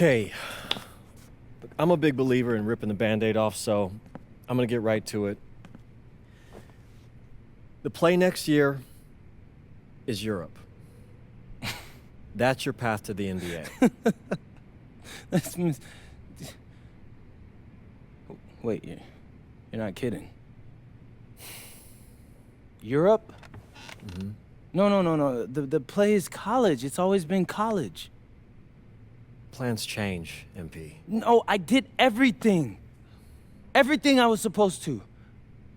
Okay, I'm a big believer in ripping the Band-Aid off, so I'm gonna get right to it. The play next year is Europe. That's your path to the NBA. Wait, you're not kidding. Europe? Mm-hmm. No. The play is college. It's always been college. Plans change, MP. No, I did everything. Everything I was supposed to.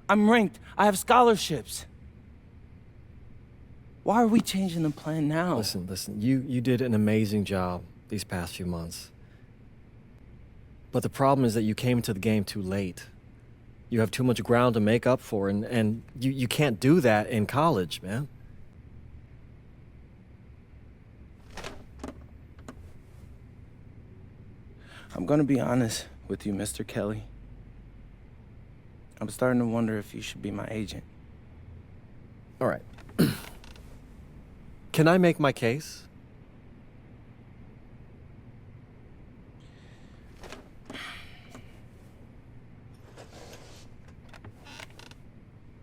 I'm ranked. I have scholarships. Why are we changing the plan now? Listen, you did an amazing job these past few months. But the problem is that you came into the game too late. You have too much ground to make up for, and you can't do that in college, man. I'm gonna be honest with you, Mr. Kelly. I'm starting to wonder if you should be my agent. All right. Can I make my case?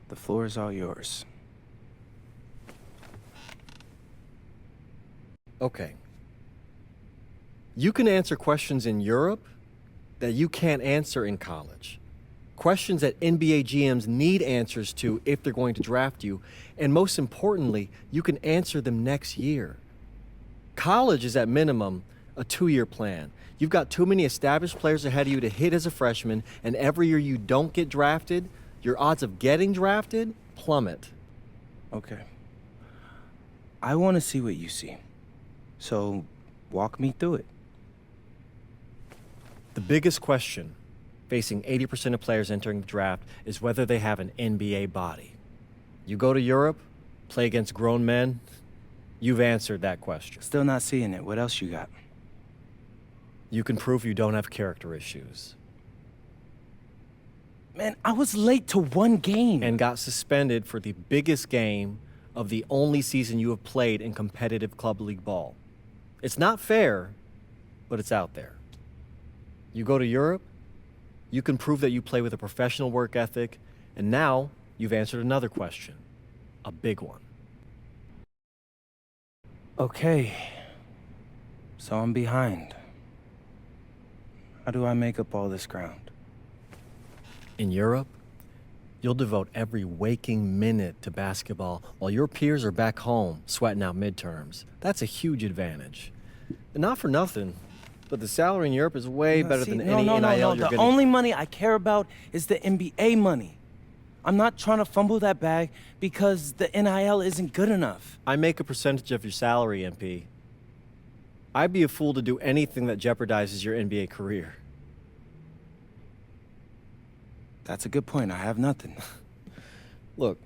The floor is all yours. Okay. You can answer questions in Europe that you can't answer in college. Questions that NBA GMs need answers to if they're going to draft you. And most importantly, you can answer them next year. College is at minimum a 2-year plan. You've got too many established players ahead of you to hit as a freshman, and every year you don't get drafted, your odds of getting drafted plummet. Okay. I want to see what you see. So, walk me through it. The biggest question facing 80% of players entering the draft is whether they have an NBA body. You go to Europe, play against grown men, you've answered that question. Still not seeing it. What else you got? You can prove you don't have character issues. Man, I was late to one game. And got suspended for the biggest game of the only season you have played in competitive club league ball. It's not fair, but it's out there. You go to Europe, you can prove that you play with a professional work ethic, and now you've answered another question, a big one. Okay, so I'm behind. How do I make up all this ground? In Europe, you'll devote every waking minute to basketball while your peers are back home sweating out midterms. That's a huge advantage. And not for nothing, but the salary in Europe is way better than any NIL you're The getting. only money I care about is the NBA money. I'm not trying to fumble that bag because the NIL isn't good enough. I make a percentage of your salary, MP. I'd be a fool to do anything that jeopardizes your NBA career. That's a good point. I have nothing. Look,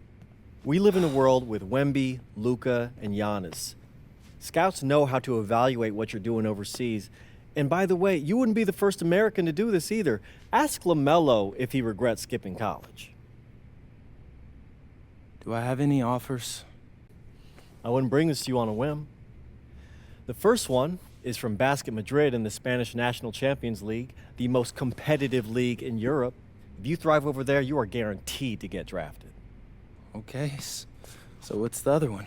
we live in a world with Wemby, Luka, and Giannis. Scouts know how to evaluate what you're doing overseas. And by the way, you wouldn't be the first American to do this either. Ask LaMelo if he regrets skipping college. Do I have any offers? I wouldn't bring this to you on a whim. The first one is from Basket Madrid in the Spanish National Champions League, the most competitive league in Europe. If you thrive over there, you are guaranteed to get drafted. Okay, so what's the other one?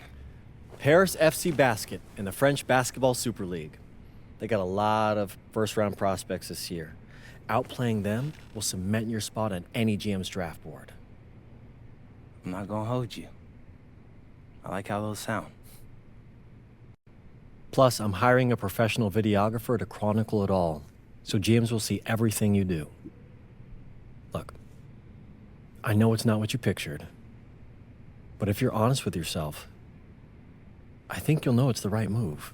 Paris FC Basket in the French Basketball Super League. They got a lot of first-round prospects this year. Outplaying them will cement your spot on any GM's draft board. I'm not gonna hold you. I like how those sound. Plus, I'm hiring a professional videographer to chronicle it all, so GMs will see everything you do. Look, I know it's not what you pictured, but if you're honest with yourself, I think you'll know it's the right move.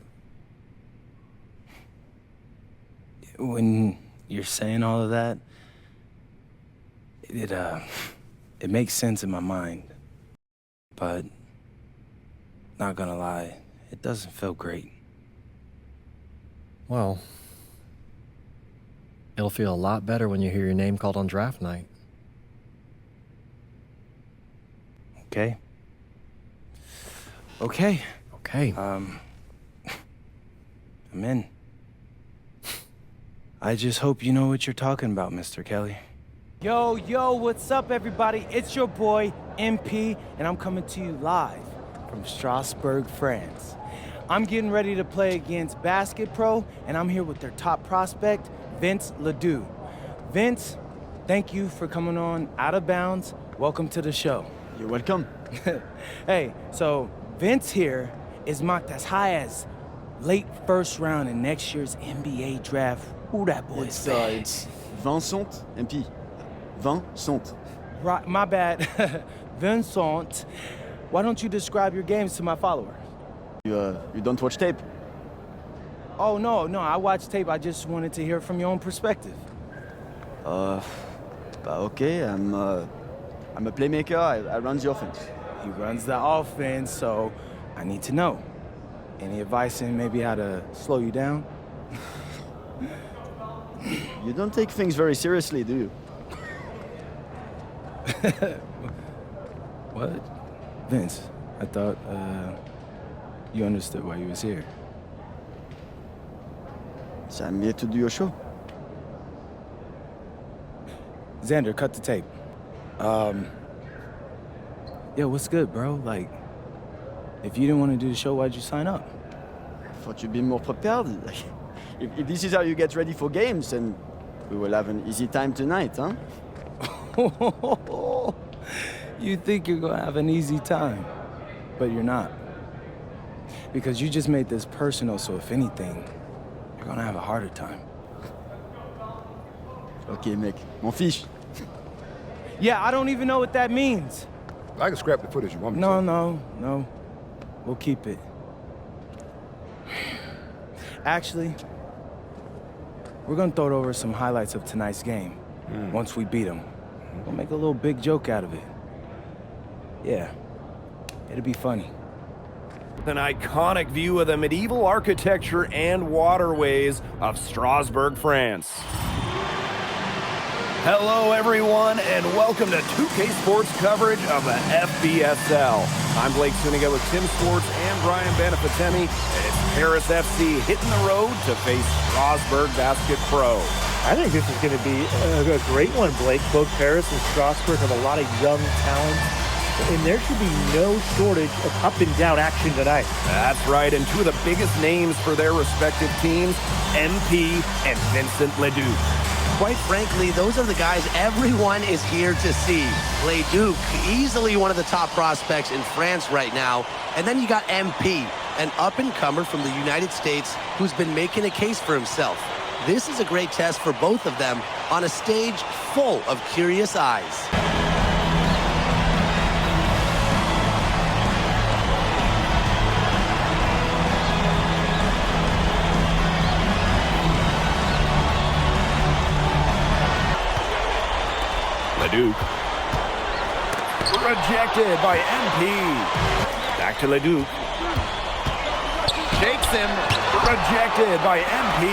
When you're saying all of that, it makes sense in my mind. But, not gonna lie, it doesn't feel great. Well, it'll feel a lot better when you hear your name called on draft night. Okay? Okay. Okay. I'm in. I just hope you know what you're talking about, Mr. Kelly. Yo, what's up, everybody? It's your boy, MP, and I'm coming to you live from Strasbourg, France. I'm getting ready to play against Basket Pro, and I'm here with their top prospect, Vince Leduc. Vince, thank you for coming on Out of Bounds. Welcome to the show. You're welcome. Hey, so Vince here is mocked as high as late first round in next year's NBA draft. Ooh, that boy's bad. It's Vincent, MP. Vincent. Right, my bad. Vincent, why don't you describe your games to my follower? You don't watch tape? Oh, no, I watch tape. I just wanted to hear from your own perspective. Okay, I'm a playmaker. I run the offense. He runs the offense, so I need to know. Any advice in maybe how to slow you down? You don't take things very seriously, do you? What? Vince, I thought, you understood why you was here. So I'm here to do your show. Xander, cut the tape. Yo, what's good, bro? Like, if you didn't want to do the show, why'd you sign up? I thought you'd be more prepared. If this is how you get ready for games, then we will have an easy time tonight, huh? You think you're gonna have an easy time, but you're not. Because you just made this personal, so if anything, you're gonna have a harder time. Okay, mec. M'en fiche. Yeah, I don't even know what that means. I can scrap the footage you want me to. No. We'll keep it. Actually, we're gonna throw it over some highlights of tonight's game. Once we beat them. We'll make a little big joke out of it. Yeah, it'll be funny. An iconic view of the medieval architecture and waterways of Strasbourg, France. Hello, everyone, and welcome to 2K Sports coverage of the FBSL. I'm Blake Suniga with Tim Sports and Brian Benefatemi, and it's Paris FC hitting the road to face Strasbourg Basket Pro. I think this is going to be a great one, Blake. Both Paris and Strasbourg have a lot of young talent, and there should be no shortage of up-and-down action tonight. That's right, and two of the biggest names for their respective teams, MP and Vincent Leduc. Quite frankly, those are the guys everyone is here to see. Leduc, easily one of the top prospects in France right now. And then you got MP, an up-and-comer from the United States who's been making a case for himself. This is a great test for both of them on a stage full of curious eyes. Leduc. Rejected by MP. Back to Leduc. Shakes him. Rejected by MP.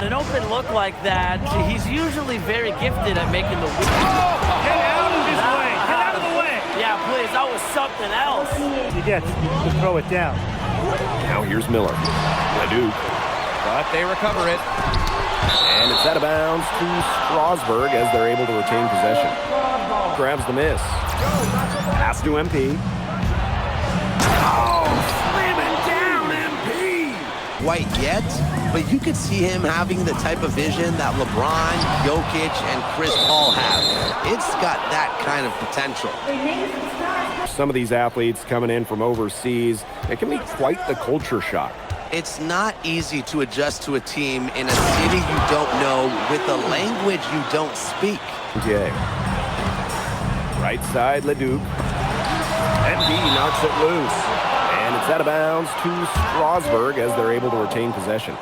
An open look like that, he's usually very gifted at making the Get out of his way! Get out of the way! Yeah, please, that was something else. He gets to throw it down. Now here's Miller. Leduc. But they recover it. And it's out of bounds to Strasbourg as they're able to retain possession. Grabs the miss. Pass to MP. Oh, slamming down MP! Quite yet, but you could see him having the type of vision that LeBron, Jokic, and Chris Paul have. It's got that kind of potential. Some of these athletes coming in from overseas, it can be quite the culture shock. It's not easy to adjust to a team in a city you don't know with a language you don't speak. Yeah. Right side, Leduc. MP knocks it loose. And it's out of bounds to Strasbourg as they're able to retain possession.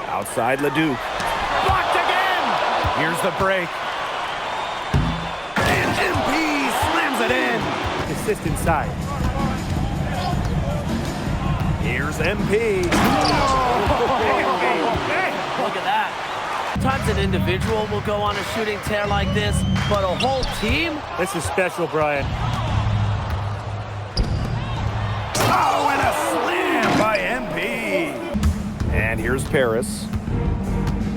Outside, Leduc. Blocked again! Here's the break. And MP slams it in. Assist inside. Here's MP. Look at that. Sometimes an individual will go on a shooting tear like this, but a whole team? This is special, Brian. Oh, and a slam by MP. And here Here's Paris.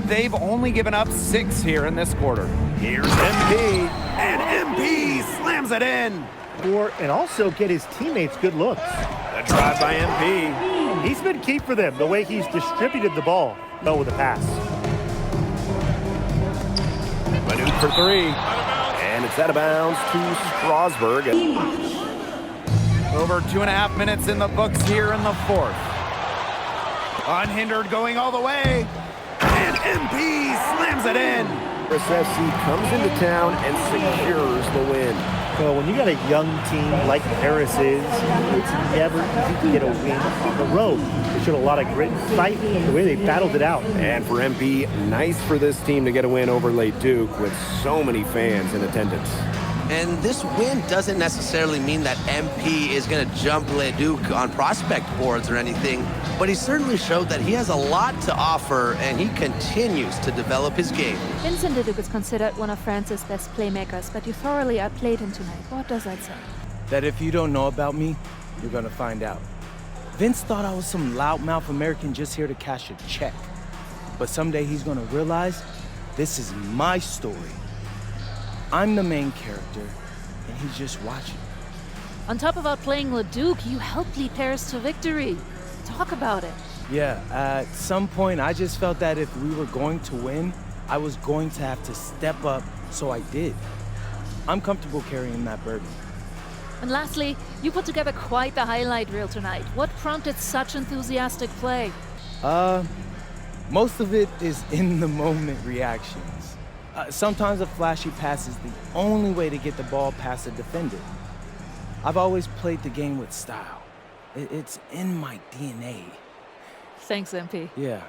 They've only given up 6 here in this quarter. Here's MP, and MP slams it in. And also get his teammates good looks. The drive by MP. He's been key for them, the way he's distributed the ball. With a pass. Leduc for 3. And it's out of bounds to Strasburg. Over 2.5 minutes in the books here in the 4th. Unhindered going all the way. And MP slams it in. Paris FC comes into town and secures the win. So when you got a young team like Paris is, it's never easy to get a win on the road. They showed a lot of grit and fight the way they battled it out. And for MP, nice for this team to get a win over Leduc with so many fans in attendance. And this win doesn't necessarily mean that MP is going to jump Leduc on prospect boards or anything, but he certainly showed that he has a lot to offer, and he continues to develop his game. Vincent Leduc is considered one of France's best playmakers, but you thoroughly outplayed him tonight. What does that say? That if you don't know about me, you're gonna find out. Vince thought I was some loudmouth American just here to cash a check. But someday he's gonna realize this is my story. I'm the main character, and he's just watching. On top of outplaying Leduc, you helped lead Paris to victory. Talk about it. Yeah, at some point I just felt that if we were going to win, I was going to have to step up, so I did. I'm comfortable carrying that burden. And lastly, you put together quite the highlight reel tonight. What prompted such enthusiastic play? Most of it is in-the-moment reactions. Sometimes a flashy pass is the only way to get the ball past a defender. I've always played the game with style. It's in my DNA. Thanks, MP. Yeah.